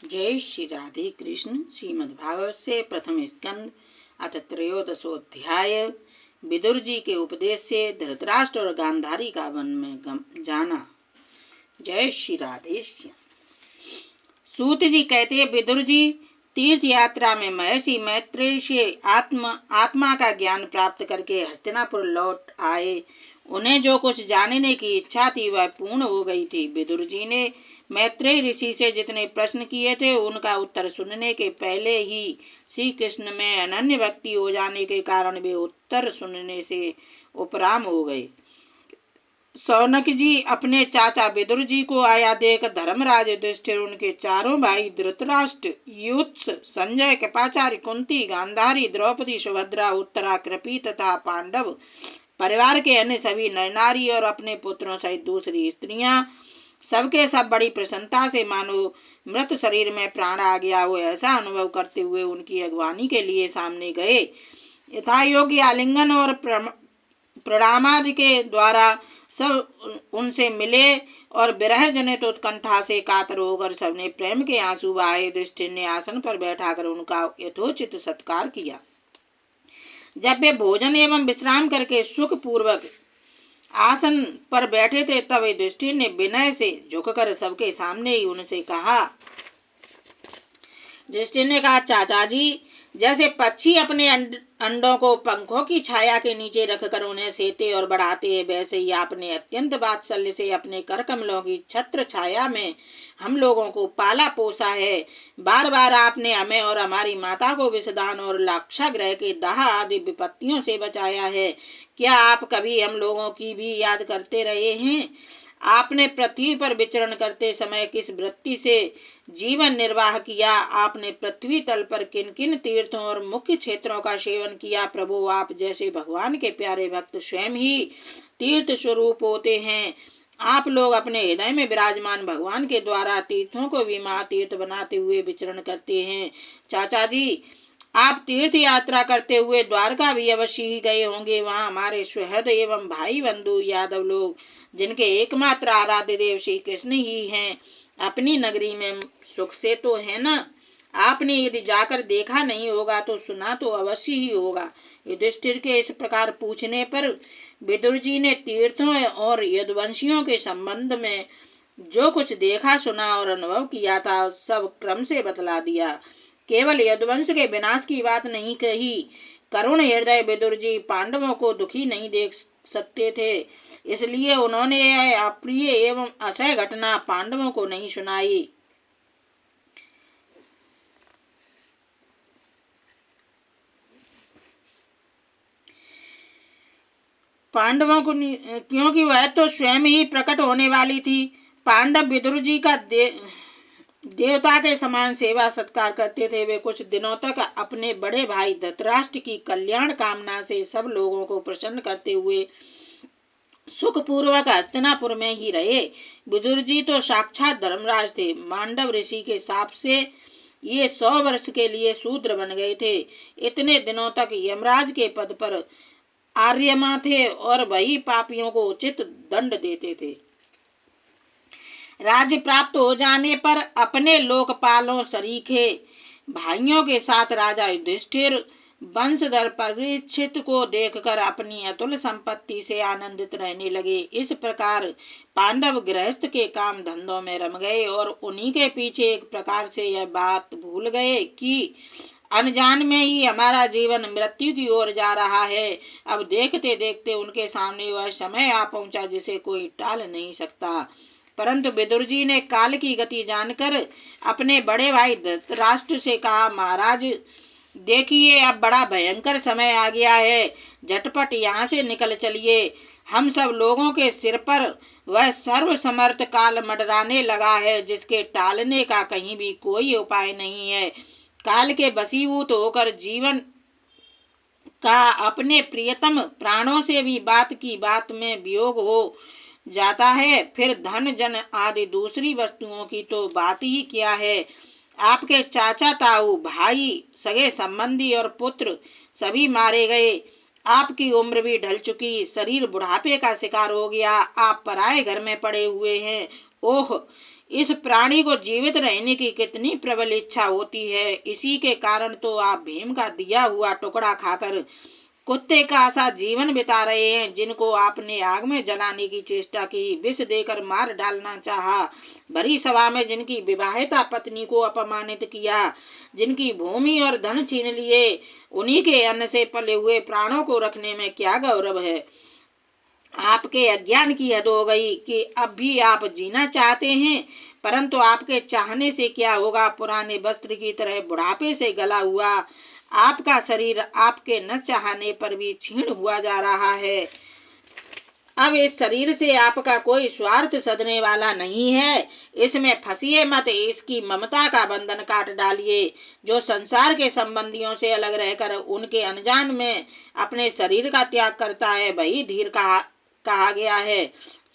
जय श्री राधे कृष्ण। श्रीमद्भागवत से प्रथम स्कंद अथ त्रयोदशोध्याय। विदुर जी के उपदेश से धृतराष्ट्र और गांधारी का वन में जाना। जय श्री राधे। सूत जी कहते, विदुर जी तीर्थ यात्रा में महर्षि मैत्रेय से आत्मा का ज्ञान प्राप्त करके हस्तिनापुर लौट आए। उन्हें जो कुछ जानने की इच्छा थी वह पूर्ण हो गई थी। विदुर जी ने मैत्रेय ऋषि से जितने प्रश्न किए थे उनका उत्तर सुनने के पहले ही श्री कृष्ण में अनन्य भक्ति हो जाने के कारण वे उत्तर सुनने से उपराम हो गए। सौनक जी अपने चाचा विदुर जी को आया देख धर्मराज युधिष्ठिर, उनके चारों भाई धृतराष्ट्र, युत्स, संजय, कृपाचार्य, कुंती, गांधारी, द्रौपदी, सुभद्रा, उत्तरा, कृपी तथा पांडव परिवार के अन्य सभी नरनारी और अपने पुत्रों सहित दूसरी स्त्रियां सबके सब बड़ी प्रसन्नता से मानो मृत शरीर में प्राण आ गया हो ऐसा अनुभव करते हुए उनकी अगवानी के लिए सामने गए। यथा योग्य आलिंगन और प्रणामादि के द्वारा सब उनसे मिले और विरह जनित उत्कंठा से कातर होकर सबने प्रेम के आंसू बहाए। युधिष्ठिर ने आसन पर बैठाकर उनका यथोचित सत्कार किया। जब वे भोजन एवं विश्राम करके सुख पूर्वक आसन पर बैठे थे तब युधिष्ठिर ने विनय से झुककर सबके सामने ही उनसे कहा। युधिष्ठिर ने कहा, चाचा जी, जैसे पक्षी अपने अंडों को पंखों की छाया के नीचे रखकर उन्हें सेते और बढ़ाते हैं, वैसे ही आपने अत्यंत वात्सल्य से अपने कर कमलों की छत्र छाया में हम लोगों को पाला पोसा है। बार बार आपने हमें और हमारी माता को विषदान और लाक्षागृह के दाह आदि विपत्तियों से बचाया है। क्या आप कभी हम लोगों की भी याद करते रहे हैं? आपने पृथ्वी पर विचरण करते समय किस वृत्ति से जीवन निर्वाह किया? आपने पृथ्वी तल पर किन किन तीर्थों और मुख्य क्षेत्रों का सेवन किया? प्रभु, आप जैसे भगवान के प्यारे भक्त स्वयं ही तीर्थ स्वरूप होते हैं। आप लोग अपने हृदय में विराजमान भगवान के द्वारा तीर्थों को भी महातीर्थ बनाते हुए विचरण करते हैं। चाचा जी, आप तीर्थ यात्रा करते हुए द्वारका भी अवश्य ही गए होंगे। वहाँ हमारे सुहृद एवं भाई बंधु यादव लोग, जिनके एकमात्र आराध्य देव श्री कृष्ण ही हैं, अपनी नगरी में सुख से तो है ना? आपने यदि जाकर देखा नहीं होगा तो सुना तो अवश्य ही होगा। युधिष्ठिर के इस प्रकार पूछने पर विदुर जी ने तीर्थों और यदुवंशियों के संबंध में जो कुछ देखा, सुना और अनुभव किया था सब क्रम से बतला दिया। केवल यदुवंश के विनाश की बात नहीं कही। करुण हृदय विदुर जी पांडवों को दुखी नहीं देख सकते थे, इसलिए उन्होंने यह अप्रिय एवं असह्य घटना पांडवों को नहीं सुनाई। पांडवों को, क्योंकि वह तो स्वयं ही प्रकट होने वाली थी। पांडव विदुर जी का देवता के समान सेवा सत्कार करते थे। वे कुछ दिनों तक अपने बड़े भाई धृतराष्ट्र की कल्याण कामना से सब लोगों को प्रसन्न करते हुए सुखपूर्वक हस्तिनापुर में ही रहे। विदुर जी तो साक्षात धर्मराज थे। मांडव ऋषि के शाप से ये 100 वर्ष के लिए शूद्र बन गए थे। इतने दिनों तक यमराज के पद पर आर्यमा थे और वही पापियों को उचित दंड देते थे। राज्य प्राप्त हो जाने पर अपने लोकपालों सरीखे भाइयों के साथ राजा युधिष्ठिर वंशधर परीक्षित को देखकर अपनी अतुल संपत्ति से आनंदित रहने लगे। इस प्रकार पांडव गृहस्थ के काम धंधों में रम गए और उन्हीं के पीछे एक प्रकार से यह बात भूल गए कि अनजान में ही हमारा जीवन मृत्यु की ओर जा रहा है। अब देखते देखते उनके सामने वह समय आ पहुंचा जिसे कोई टाल नहीं सकता। परंतु विदुर जी ने काल की गति जानकर अपने बड़े भाई धृतराष्ट्र से कहा, महाराज देखिए, अब बड़ा भयंकर समय आ गया है। झटपट यहाँ से निकल चलिए। हम सब लोगों के सिर पर वह सर्वसमर्थ काल मंडराने लगा है जिसके टालने का कहीं भी कोई उपाय नहीं है। काल के वशीभूत होकर जीवन का अपने प्रियतम प्राणों से भी बात की बात में वियोग हो जाता है, फिर धन जन आदि दूसरी वस्तुओं की तो बात ही क्या है। आपके चाचा, ताऊ, भाई, सगे संबंधी और पुत्र सभी मारे गए। आपकी उम्र भी ढल चुकी, शरीर बुढ़ापे का शिकार हो गया। आप पराए घर में पड़े हुए हैं। ओह, इस प्राणी को जीवित रहने की कितनी प्रबल इच्छा होती है। इसी के कारण तो आप भीम का दिया हुआ टुकड़ा खाकर कुत्ते का सा जीवन बिता रहे हैं, जिनको आपने आग में जलाने की चेष्टा की, विष देकर मार डालना चाहा, भरी सभा में जिनकी विवाहिता पत्नी को अपमानित किया, जिनकी भूमि और धन छीन लिए, उन्हीं के अन्न से पले हुए प्राणों को रखने में क्या गौरव है। आपके अज्ञान की हद हो गई कि अब भी आप जीना चाहते हैं, परंतु आपके चाहने से क्या होगा। पुराने वस्त्र की तरह बुढ़ापे से गला हुआ आपका शरीर आपके न चाहने पर भी क्षीण हुआ जा रहा है। अब इस शरीर से आपका कोई स्वार्थ सधने वाला नहीं है। इसमें फंसिए मत, इसकी ममता का बंधन काट डालिए। जो संसार के संबंधियों से अलग रहकर उनके अनजान में अपने शरीर का त्याग करता है, वही धीर कहा गया है।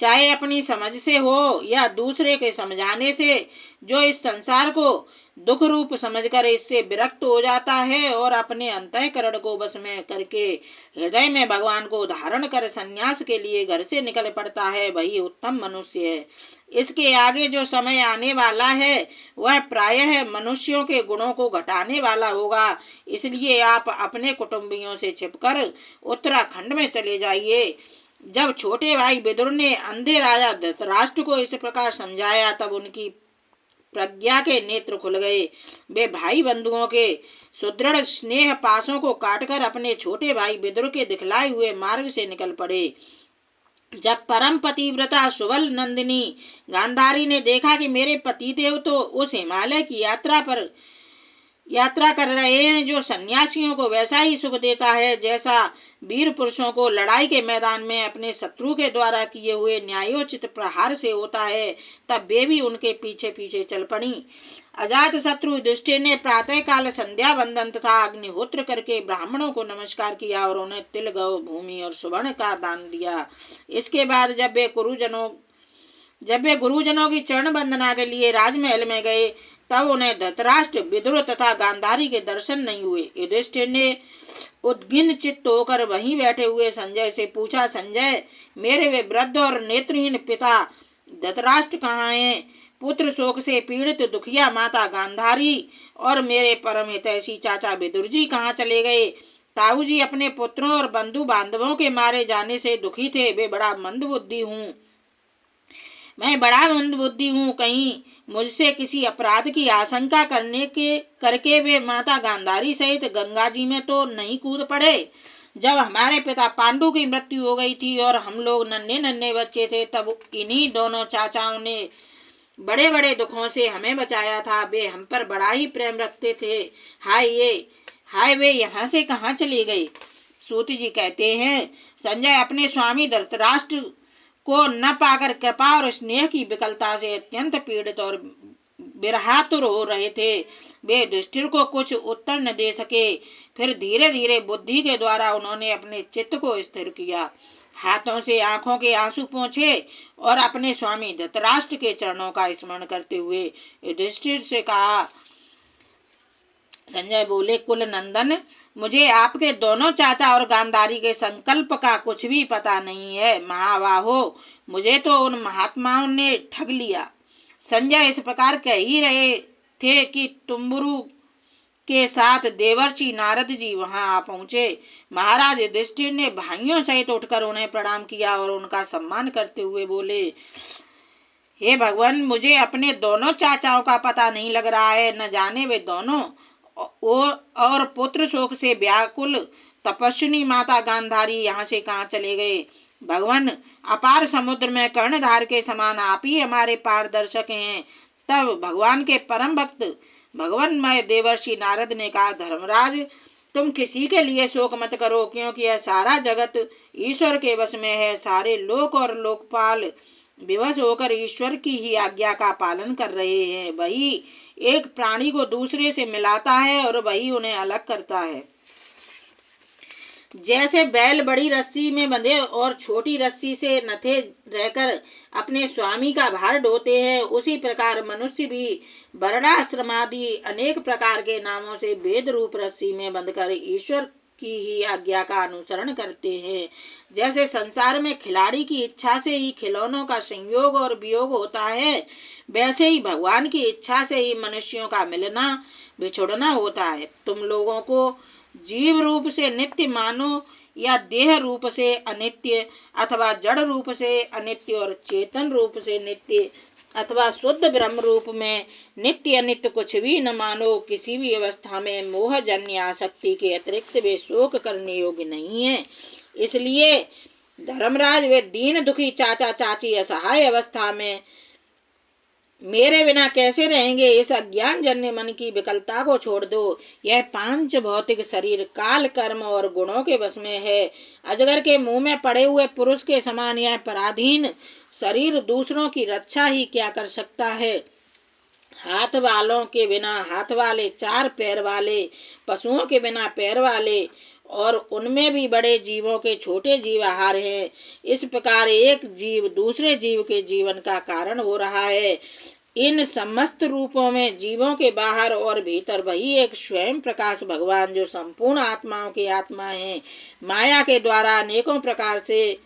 चाहे अपनी समझ से हो या दूसरे के समझाने से। जो इस संसार को दुख रूप समझकर इससे विरक्त हो जाता है और अपने अंतःकरण को बस में करके हृदय में भगवान को धारण कर संन्यास के लिए घर से निकल पड़ता है, वही उत्तम मनुष्य है। इसके आगे जो समय आने वाला है वह प्रायः मनुष्यों के गुणों को घटाने वाला होगा। इसलिए आप अपने कुटुंबियों से छिपकर उत्तराखंड में चले जाइए। जब छोटे भाई विदुर ने अंधे राजा धृतराष्ट्र को इस प्रकार समझाया, तब उनकी प्रज्ञा के नेत्र खुल गए। वे भाई बंधुओं के सुदृढ़ स्नेह पासों को काटकर अपने छोटे भाई विदुर के दिखलाए हुए मार्ग से निकल पड़े। जब परम पतिव्रता सुबल नंदिनी गांधारी ने देखा कि मेरे पतिदेव तो उस हिमालय की यात्रा कर रहे हैं जो सन्यासियों को वैसा ही सुख देता है जैसा वीर पुरुषों को लड़ाई के मैदान में अपने शत्रु के द्वारा किए हुए न्यायोचित प्रहार से होता है, तब वे भी उनके पीछे पीछे चल पड़ी। अजात शत्रु युधिष्ठिर ने प्रातः काल संध्या वंदन तथा अग्निहोत्र करके ब्राह्मणों को नमस्कार किया और उन्हें तिल गौ भूमि और सुवर्ण का दान दिया। इसके बाद जब वे गुरुजनों की चरण वंदना के लिए राजमहल में गए, तब उन्हें धृतराष्ट्र, विदुर तथा गांधारी के दर्शन नहीं हुए। युधिष्ठिर ने उद्गिन चित्त होकर वहीं बैठे हुए संजय से पूछा, संजय, मेरे वे वृद्ध और नेत्रहीन पिता धृतराष्ट्र कहाँ हैं? पुत्र शोक से पीड़ित दुखिया माता गांधारी और मेरे परम हितैषी चाचा विदुर जी कहाँ चले गए? ताऊ जी अपने पुत्रों और बंधु बांधवों के मारे जाने से दुखी थे। मैं बड़ा मंदबुद्धि हूँ। कहीं मुझसे किसी अपराध की आशंका करके वे माता गांधारी सहित गंगा जी में तो नहीं कूद पड़े। जब हमारे पिता पांडु की मृत्यु हो गई थी और हम लोग नन्हे नन्हे बच्चे थे, तब इन्हीं दोनों चाचाओं ने बड़े बड़े दुखों से हमें बचाया था। वे हम पर बड़ा ही प्रेम रखते थे। हाय वे यहाँ से कहाँ चले गए? सूत जी कहते हैं, संजय अपने स्वामी धृतराष्ट्र को न पाकर कृपा और स्नेह की विकलता से अत्यंत पीड़ित और विरहातुर हो रहे थे। वे युधिष्ठिर को कुछ उत्तर न दे सके। फिर धीरे धीरे बुद्धि के द्वारा उन्होंने अपने चित्त को स्थिर किया, हाथों से आंखों के आंसू पोंछे और अपने स्वामी धृतराष्ट्र के चरणों का स्मरण करते हुए युधिष्ठिर से कहा। संजय बोले, कुल नंदन, मुझे आपके दोनों चाचा और गांधारी के संकल्प का कुछ भी पता नहीं है। महाबाहो, मुझे तो उन महात्माओं ने ठग लिया। संजय इस प्रकार कह ही रहे थे कि तुम्बुरु के साथ देवर्षि नारद जी वहां आ पहुंचे। महाराज युधिष्ठिर ने भाइयों सहित उठकर उन्हें प्रणाम किया और उनका सम्मान करते हुए बोले, हे भगवान, मुझे अपने दोनों चाचाओं का पता नहीं लग रहा है। न जाने वे दोनों और पुत्र शोक से व्याकुल तपस्विनी माता गांधारी यहाँ से कहाँ चले गए? भगवान, अपार समुद्र में कर्णधार के समान आप ही हमारे पारदर्शक हैं। तब भगवान के परम भक्त भगवानमय देवर्षि नारद ने कहा, धर्मराज, तुम किसी के लिए शोक मत करो, क्योंकि यह सारा जगत ईश्वर के वश में है। सारे लोक और लोकपाल विवश होकर ईश्वर की ही आज्ञा का पालन कर रहे हैं। वही एक प्राणी को दूसरे से मिलाता है और वही उन्हें अलग करता है। जैसे बैल बड़ी रस्सी में बंधे और छोटी रस्सी से नथे रहकर अपने स्वामी का भार ढोते हैं, उसी प्रकार मनुष्य भी वर्णाश्रमादि अनेक प्रकार के नामों से वेद रूप रस्सी में बंधकर ईश्वर की ही आज्ञा का अनुसरण करते हैं। जैसे संसार में खिलाड़ी की इच्छा से ही खिलौनों का संयोग और वियोग होता है, वैसे ही भगवान की इच्छा से ही मनुष्यों का मिलना बिछुड़ना होता है। तुम लोगों को जीव रूप से नित्य मानो या देह रूप से अनित्य, अथवा जड़ रूप से अनित्य और चेतन रूप से नित्य, अथवा शुद्ध ब्रह्म रूप में नित्य अनित्य कुछ भी न मानो। किसी भी अवस्था में मोहजन्य आसक्ति के अतिरिक्त वे शोक करने योग्य नहीं है। इसलिए धर्मराज, वे दीन दुखी चाचा चाची असहाय अवस्था में मेरे बिना कैसे रहेंगे? इस अज्ञान जन्य मन की विकलता को छोड़ दो। यह पांच भौतिक शरीर काल, कर्म और गुणों के वश में है। अजगर के मुंह में पड़े हुए पुरुष के समान यह पराधीन शरीर दूसरों की रक्षा ही क्या कर सकता है? हाथ वालों के बिना हाथ वाले, चार पैर वाले पशुओं के बिना पैर वाले, और उनमें भी बड़े जीवों के छोटे जीव आहार हैं। इस प्रकार एक जीव दूसरे जीव के जीवन का कारण हो रहा है। इन समस्त रूपों में जीवों के बाहर और भीतर वही एक स्वयं प्रकाश भगवान, जो संपूर्ण आत्माओं के आत्मा हैं, माया के द्वारा अनेकों प्रकार से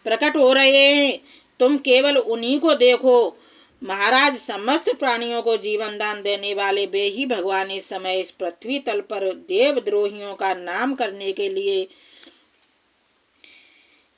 प्रकट हो रहे हैं। तुम केवल उन्हीं को देखो। महाराज, समस्त प्राणियों को जीवन दान देने वाले वे ही भगवान इस समय इस पृथ्वी तल पर देवद्रोहियों का नाम करने के लिए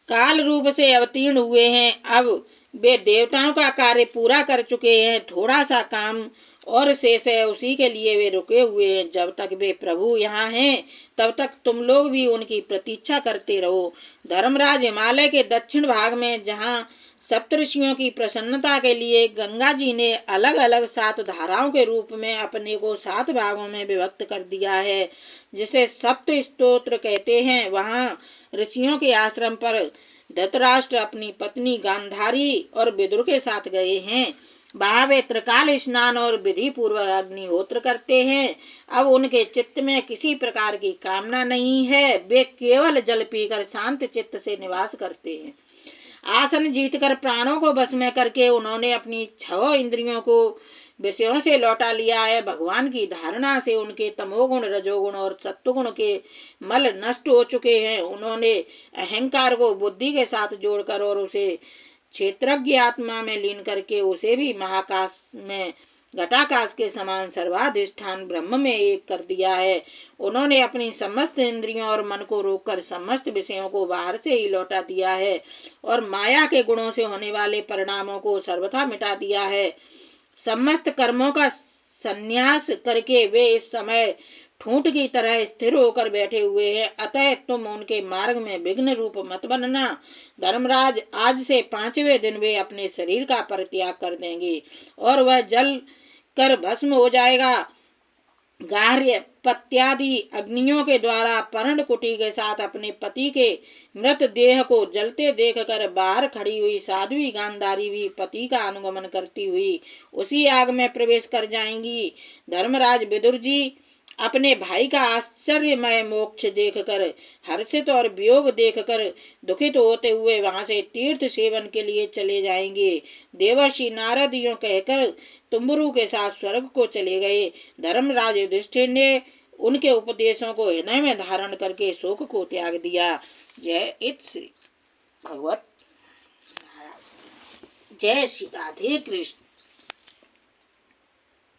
काल रूप से अवतीर्ण हुए हैं। अब वे देवताओं का कार्य पूरा कर चुके हैं। थोड़ा सा काम और शेष है, उसी के लिए वे रुके हुए हैं। जब तक वे प्रभु यहाँ हैं, तब तक तुम लोग भी उनकी प्रतीक्षा करते रहो। धर्मराज, हिमालय के दक्षिण भाग में जहाँ सप्तऋषियों की प्रसन्नता के लिए गंगा जी ने अलग अलग 7 धाराओं के रूप में अपने को 7 भागों में विभक्त कर दिया है, जिसे सप्त स्तोत्र कहते हैं, वहाँ ऋषियों के आश्रम पर धृतराष्ट्र अपनी पत्नी गांधारी और विदुर के साथ गए हैं। वहाँ वे त्रिकाल स्नान और विधि पूर्वक अग्निहोत्र करते हैं। अब उनके चित्त में किसी प्रकार की कामना नहीं है। वे केवल जल पीकर शांत चित्त से निवास करते हैं। आसन जीतकर प्राणों को वश में करके उन्होंने अपनी 6 इंद्रियों को विषयों से लौटा लिया है। भगवान की धारणा से उनके तमोगुण, रजोगुण और सत्वगुण के मल नष्ट हो चुके हैं। उन्होंने अहंकार को बुद्धि के साथ जोड़कर और उसे क्षेत्रज्ञ आत्मा में लीन करके उसे भी महाकाश में घटाकाश के समान सर्वाधिष्ठान ब्रह्म में एक कर दिया है। उन्होंने अपनी समस्त इंद्रियों और मन को रोककर समस्त विषयों को बाहर से ही लौटा दिया है और माया के गुणों से होने वाले परिणामों को सर्वथा मिटा दिया है। समस्त कर्मों का संन्यास करके वे इस समय ठूंठ की तरह स्थिर होकर बैठे हुए हैं। अतः तुम उनके मार्ग में विघ्न रूप मत बनना। धर्मराज, आज से 5वें दिन वे अपने शरीर का परित्याग कर देंगे और वह जल कर भस्म हो जाएगा। गार्ह, पत्यादि अग्नियों के द्वारा पर्णकुटी के साथ अपने पति के मृत देह को जलते देखकर बाहर खड़ी हुई साध्वी गांधारी भी पति का अनुगमन करती हुई उसी आग में प्रवेश कर जाएंगी। धर्मराज, विदुर जी अपने भाई का आश्चर्यमय मोक्ष देखकर, हर्षित और वियोग देखकर दुखित होते हुए वहां से तीर्थ सेवन के लिए चले जाएंगे। देवर्षि नारद यूं कहकर तुम्बुरु के साथ स्वर्ग को चले गए। धर्मराज युधिष्ठिर ने उनके उपदेशों को हृदय में धारण करके शोक को त्याग दिया। जय श्री भगवत। जय श्री राधे कृष्ण।